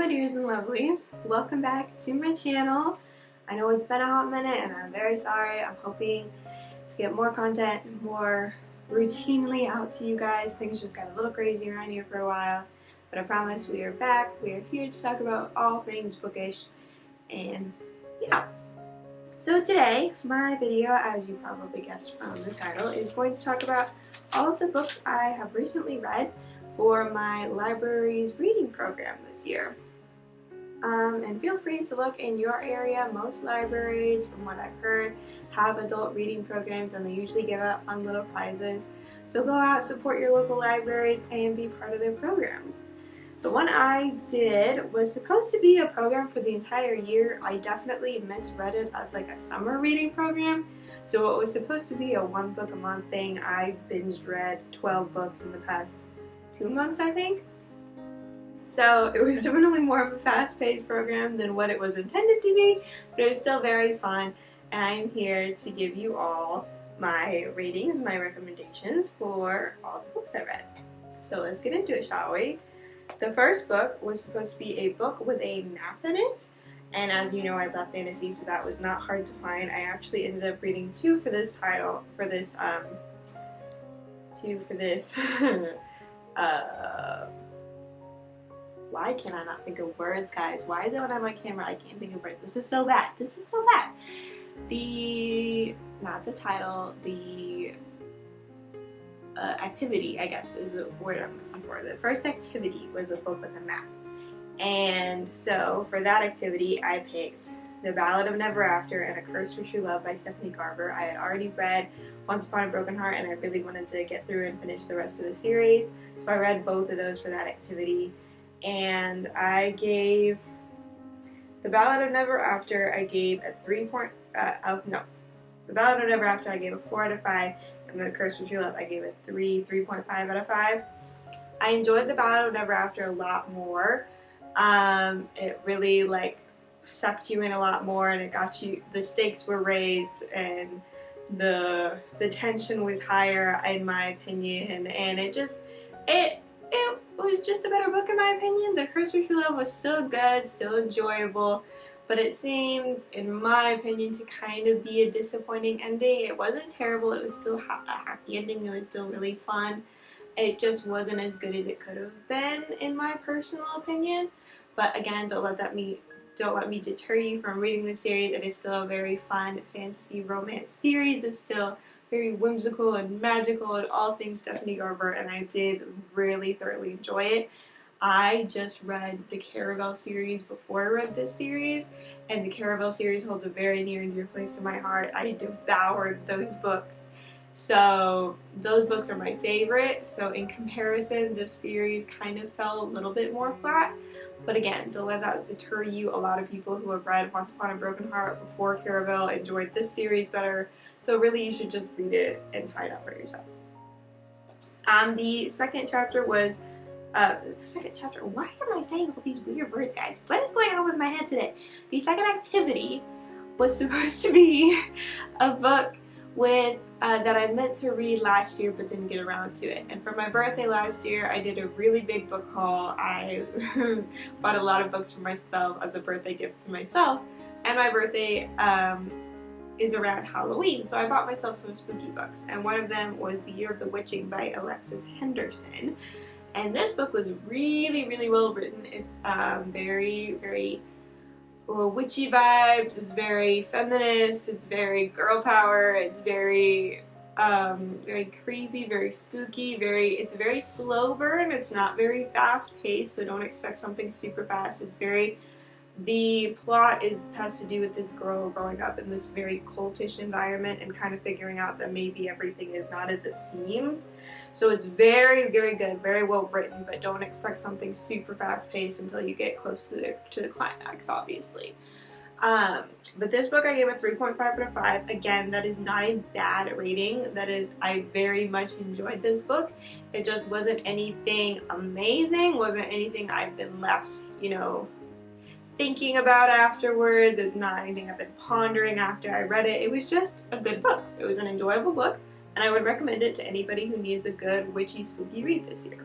my dears and lovelies, welcome back to my channel. I know it's been a hot minute and I'm very sorry. I'm hoping to get more content more routinely out to you guys. Things just got a little crazy around here for a while, but I promise we are back. We are here to talk about all things bookish, and yeah. So today, my video, as you probably guessed from the title, is going to talk about all of the books I have recently read for my library's reading program this year. And feel free to look in your area. Most libraries, from what I've heard, have adult reading programs and they usually give out fun little prizes. So go out, support your local libraries, and be part of their programs. The one I did was supposed to be a program for the entire year. I definitely misread it as like a summer reading program. So it was supposed to be a 1 book a month thing. I binged read 12 books in the past 2 months, I think. So it was definitely more of a fast-paced program than what it was intended to be, but it was still very fun, and I'm here to give you all my ratings, my recommendations for all the books I read. So let's get into it, shall we? The first book was supposed to be a book with a math in it, and as you know, I love fantasy, so that was not hard to find. I actually ended up reading two for this why can I not think of words, guys? Why is it when I'm on camera I can't think of words? This is so bad. This is so bad. Not the title, the activity, I guess, is the word I'm looking for. The first activity was a book with a map. And so for that activity, I picked The Ballad of Never After and A Curse for True Love by Stephanie Garber. I had already read Once Upon a Broken Heart and I really wanted to get through and finish the rest of the series. So I read both of those for that activity. And I gave The Ballad of Never After, I gave a The Ballad of Never After I gave a 4 out of 5, and The Curse for True Love I gave a 3.5 out of 5. I enjoyed The Ballad of Never After a lot more. It really like sucked you in a lot more, and it got you, the stakes were raised and the tension was higher in my opinion, and it was just a better book in my opinion. The Curse for True Love was still good, still enjoyable, but it seemed, in my opinion, to kind of be a disappointing ending. It wasn't terrible, it was still a happy ending, it was still really fun. It just wasn't as good as it could have been, in my personal opinion. But again, don't let me deter you from reading the series. It is still a very fun fantasy romance series. It's still very whimsical and magical and all things Stephanie Garber, and I did really thoroughly enjoy it. I just read the Caravel series before I read this series, and the Caravel series holds a very near and dear place to my heart. I devoured those books. So those books are my favorite. So in comparison, this series kind of fell a little bit more flat. But again, don't let that deter you. A lot of people who have read Once Upon a Broken Heart before Caravel enjoyed this series better. So really you should just read it and find out for yourself. The second chapter was, why am I saying all these weird words, guys? What is going on with my head today? The second activity was supposed to be a book with that I meant to read last year but didn't get around to it. And for my birthday last year, I did a really big book haul. I bought a lot of books for myself as a birthday gift to myself, and my birthday is around Halloween, so I bought myself some spooky books, and one of them was The Year of the Witching by Alexis Henderson. And this book was really, really well written. It's very, very witchy vibes, it's very feminist, it's very girl power, it's very very creepy, very spooky, it's a very slow burn. It's not very fast paced, so don't expect something super fast. The plot has to do with this girl growing up in this very cultish environment and kind of figuring out that maybe everything is not as it seems. So it's very, very good, very well written, but don't expect something super fast paced until you get close to the climax, obviously. But this book I gave a 3.5 out of 5. Again, that is not a bad rating. I very much enjoyed this book. It just wasn't anything amazing, wasn't anything I've been left, thinking about afterwards. It's not anything I've been pondering after I read it. It was just a good book. It was an enjoyable book, and I would recommend it to anybody who needs a good witchy spooky read this year.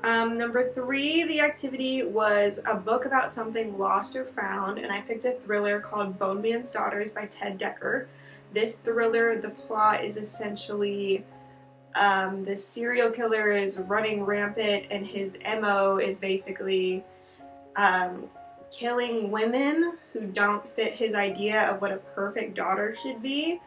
Number 3, the activity was a book about something lost or found, and I picked a thriller called Boneman's Daughters by Ted Dekker. This thriller, the plot is essentially the serial killer is running rampant, and his MO is basically killing women who don't fit his idea of what a perfect daughter should be.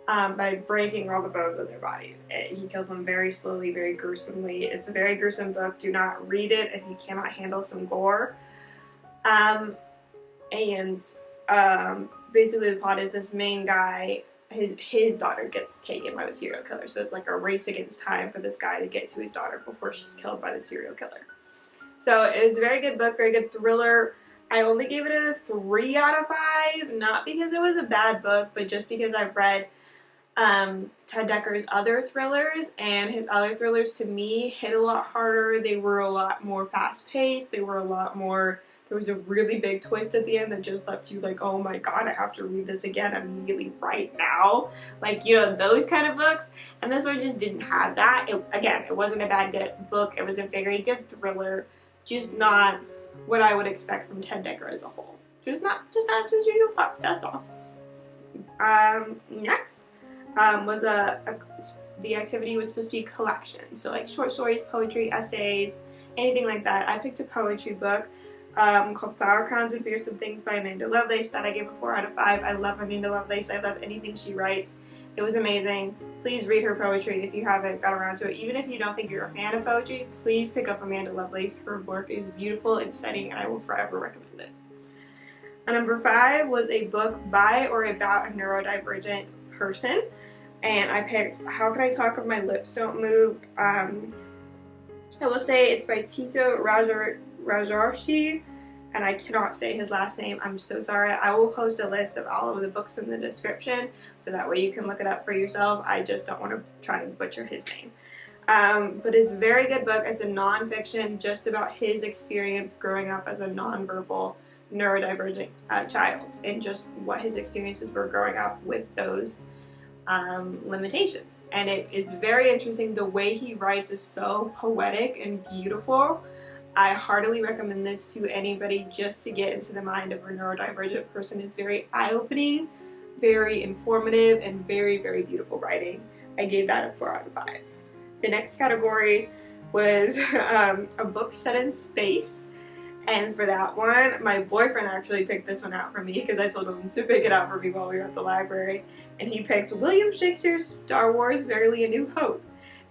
By breaking all the bones in their body. He kills them very slowly, very gruesomely. It's a very gruesome book. Do not read it if you cannot handle some gore. Basically the plot is this main guy, his daughter gets taken by the serial killer. So it's like a race against time for this guy to get to his daughter before she's killed by the serial killer. So it was a very good book, very good thriller. I only gave it a 3 out of 5, not because it was a bad book, but just because I've read Ted Dekker's other thrillers, and his other thrillers to me hit a lot harder. They were a lot more fast-paced. They were a lot more, there was a really big twist at the end that just left you like, oh my god, I have to read this again immediately right now. Like, you know, those kind of books. And this one just didn't have that. Again, it wasn't a bad good book. It was a very good thriller. Just not what I would expect from Ted Dekker as a whole. Just not his usual pop. That's all. Next. The activity was supposed to be a collection, so like short stories, poetry, essays, anything like that. I picked a poetry book called Flower Crowns and Fearsome Things by Amanda Lovelace that I gave a 4 out of 5. I love Amanda Lovelace. I love anything she writes. It was amazing. Please read her poetry if you haven't got around to it. Even if you don't think you're a fan of poetry, please pick up Amanda Lovelace. Her work is beautiful and stunning, and I will forever recommend it. Number 5 was a book by or about a neurodivergent person, and I picked How Can I Talk If My Lips Don't Move. I will say it's by Tito Rajarshi, and I cannot say his last name. I'm so sorry. I will post a list of all of the books in the description so that way you can look it up for yourself. I just don't want to try and butcher his name. But it's a very good book. It's a non-fiction just about his experience growing up as a non-verbal neurodivergent child, and just what his experiences were growing up with those limitations. And it is very interesting. The way he writes is so poetic and beautiful. I heartily recommend this to anybody just to get into the mind of a neurodivergent person. It's very eye-opening, very informative, and very, very beautiful writing. I gave that a 4 out of 5. The next category was a book set in space. And for that one, my boyfriend actually picked this one out for me because I told him to pick it out for me while we were at the library. And he picked William Shakespeare's Star Wars, Verily, A New Hope.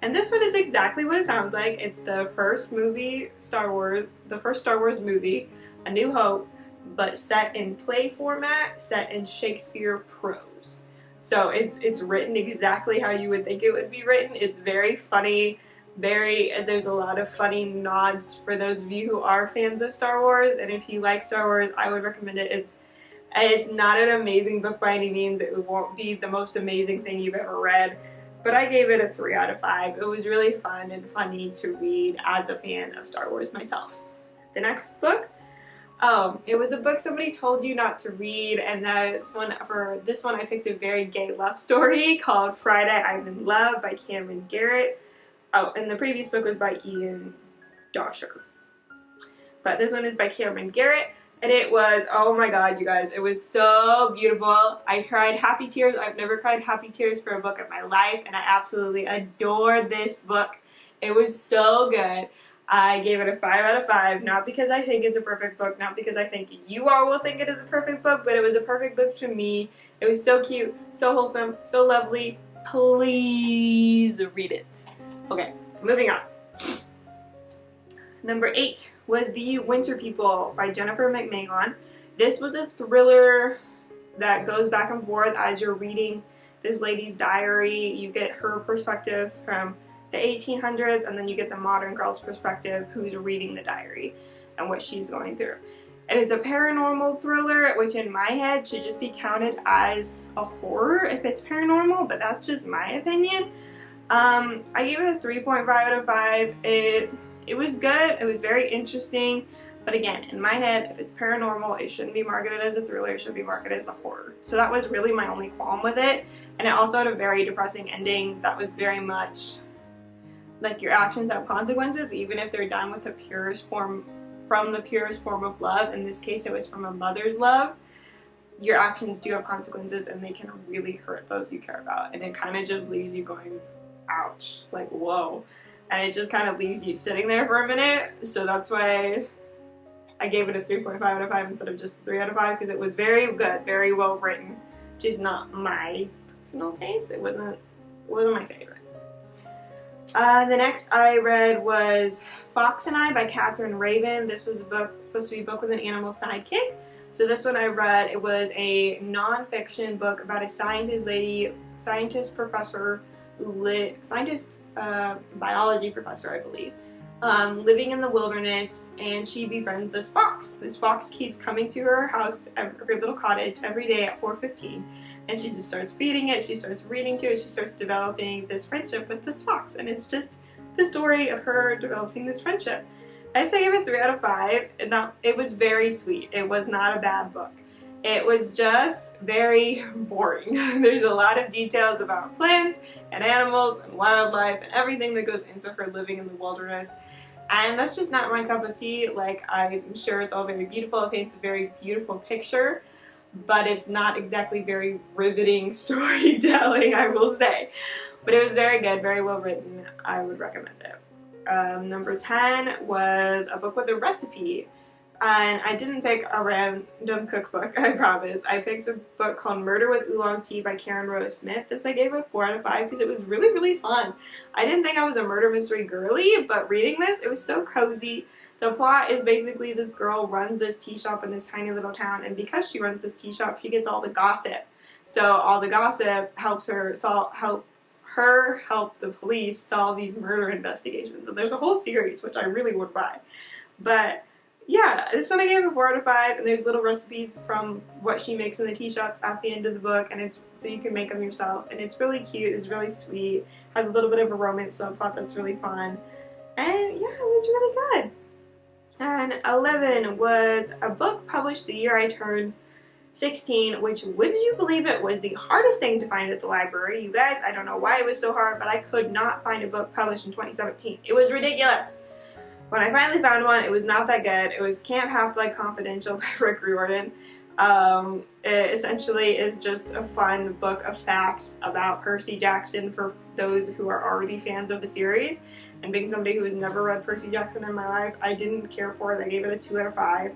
And this one is exactly what it sounds like. It's the first movie, the first Star Wars movie, A New Hope, but set in play format, set in Shakespeare prose. So it's written exactly how you would think it would be written. It's very funny. There's a lot of funny nods for those of you who are fans of Star Wars, and if you like Star Wars, I would recommend it. It's not an amazing book by any means. It won't be the most amazing thing you've ever read, but I gave it a 3 out of 5. It was really fun and funny to read as a fan of Star Wars myself. The next book, it was a book somebody told you not to read, and for this one I picked a very gay love story called Friday I'm in Love by Camryn Garret. Oh, and the previous book was by Doescher. But this one is by Camryn Garret, and it was, oh my god, you guys, it was so beautiful. I cried happy tears. I've never cried happy tears for a book in my life, and I absolutely adored this book. It was so good. I gave it a 5 out of 5, not because I think it's a perfect book, not because I think you all will think it is a perfect book, but it was a perfect book to me. It was so cute, so wholesome, so lovely. Please read it. Okay, moving on. Number 8 was The Winter People by Jennifer McMahon. This was a thriller that goes back and forth as you're reading this lady's diary. You get her perspective from the 1800s, and then you get the modern girl's perspective who's reading the diary and what she's going through. It is a paranormal thriller, which in my head should just be counted as a horror if it's paranormal, but that's just my opinion. I gave it a 3.5 out of 5. It was good. It was very interesting. But again, in my head, if it's paranormal, it shouldn't be marketed as a thriller. It should be marketed as a horror. So that was really my only qualm with it. And it also had a very depressing ending that was very much like your actions have consequences, even if they're done with the purest form, from the purest form of love. In this case, it was from a mother's love. Your actions do have consequences, and they can really hurt those you care about. And it kind of just leaves you going, ouch, like, whoa. And it just kind of leaves you sitting there for a minute. So that's why I gave it a 3.5 out of 5 instead of just 3 out of 5, because it was very good, very well written. Just not my personal taste. It wasn't my favorite. The next I read was Fox and I by Catherine Raven. This was a book, supposed to be a book with an animal sidekick. So this one I read, it was a non-fiction book about a biology professor, I believe, living in the wilderness, and she befriends this fox. This fox keeps coming to her house, her little cottage, every day at 4:15, and she just starts feeding it, she starts reading to it, she starts developing this friendship with this fox, and it's just the story of her developing this friendship. I say give it 3 out of 5. It was very sweet. It was not a bad book. It was just very boring. There's a lot of details about plants and animals and wildlife and everything that goes into her living in the wilderness. And that's just not my cup of tea. Like, I'm sure it's all very beautiful. It paints a very beautiful picture, but it's not exactly very riveting storytelling, I will say. But it was very good, very well written. I would recommend it. Number 10 was a book with a recipe. And I didn't pick a random cookbook, I promise. I picked a book called Murder with Oolong Tea by Karen Rose Smith. This I gave a 4 out of 5 because it was really, really fun. I didn't think I was a murder mystery girly, but reading this, it was so cozy. The plot is basically this girl runs this tea shop in this tiny little town, and because she runs this tea shop, she gets all the gossip. So all the gossip helps her help the police solve these murder investigations. And there's a whole series, which I really would buy. But yeah, this one I gave a 4 out of 5, and there's little recipes from what she makes in the tea shops at the end of the book, and it's so you can make them yourself, and it's really cute, it's really sweet, has a little bit of a romance subplot that's really fun, and yeah, it was really good. And 11 was a book published the year I turned 16, which, would you believe it, was the hardest thing to find at the library. You guys, I don't know why it was so hard, but I could not find a book published in 2017. It was ridiculous. When I finally found one, it was not that good. It was Camp Half-Blood Confidential by Riordan. It essentially is just a fun book of facts about Percy Jackson for those who are already fans of the series. And being somebody who has never read Percy Jackson in my life, I didn't care for it. I gave it a 2 out of 5.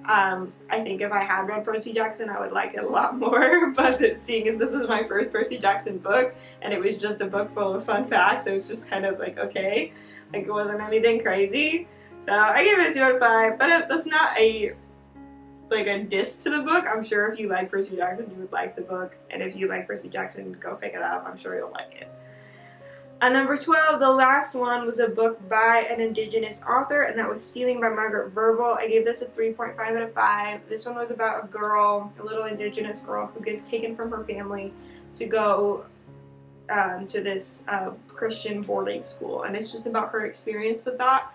I think if I had read Percy Jackson, I would like it a lot more, but seeing as this was my first Percy Jackson book, and it was just a book full of fun facts, it was just kind of like, okay, like it wasn't anything crazy. So I gave it a 2 out of 5, but that's not a diss to the book. I'm sure if you like Percy Jackson, you would like the book, and if you like Percy Jackson, go pick it up. I'm sure you'll like it. Number 12, the last one, was a book by an Indigenous author, and that was Stealing by Margaret Verble. I gave this a 3.5 out of 5. This one was about a girl, a little Indigenous girl, who gets taken from her family to go to this Christian boarding school, and it's just about her experience with that.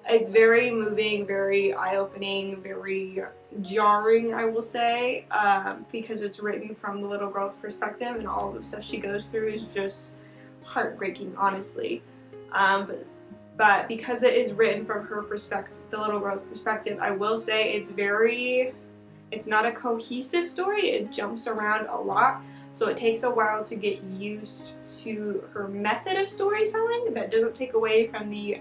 It's very moving, very eye-opening, very jarring, I will say, because it's written from the little girl's perspective, and all of the stuff she goes through is just heartbreaking, honestly. But because it is written from her perspective, the little girl's perspective, I will say it's not a cohesive story. It jumps around a lot, so it takes a while to get used to her method of storytelling. That doesn't take away from the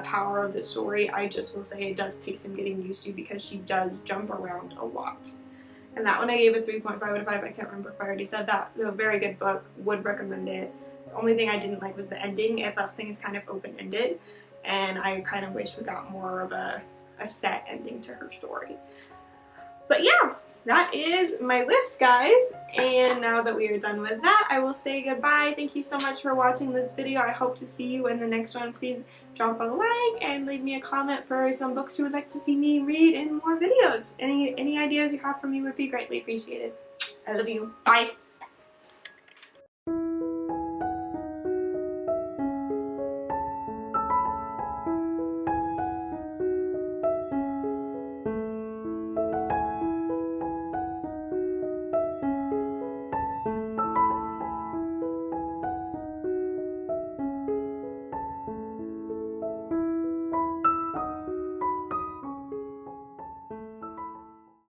power of the story. I just will say it does take some getting used to because she does jump around a lot. And that one I gave a 3.5 out of 5. I can't remember if I already said that. It's a very good book. Would recommend it. The only thing I didn't like was the ending. It left things kind of open-ended, and I kind of wish we got more of a set ending to her story. But yeah, that is my list, guys, and now that we are done with that, I will say goodbye. Thank you so much for watching this video. I hope to see you in the next one. Please drop a like and leave me a comment for some books you would like to see me read in more videos. Any ideas you have for me would be greatly appreciated. I love you. Bye.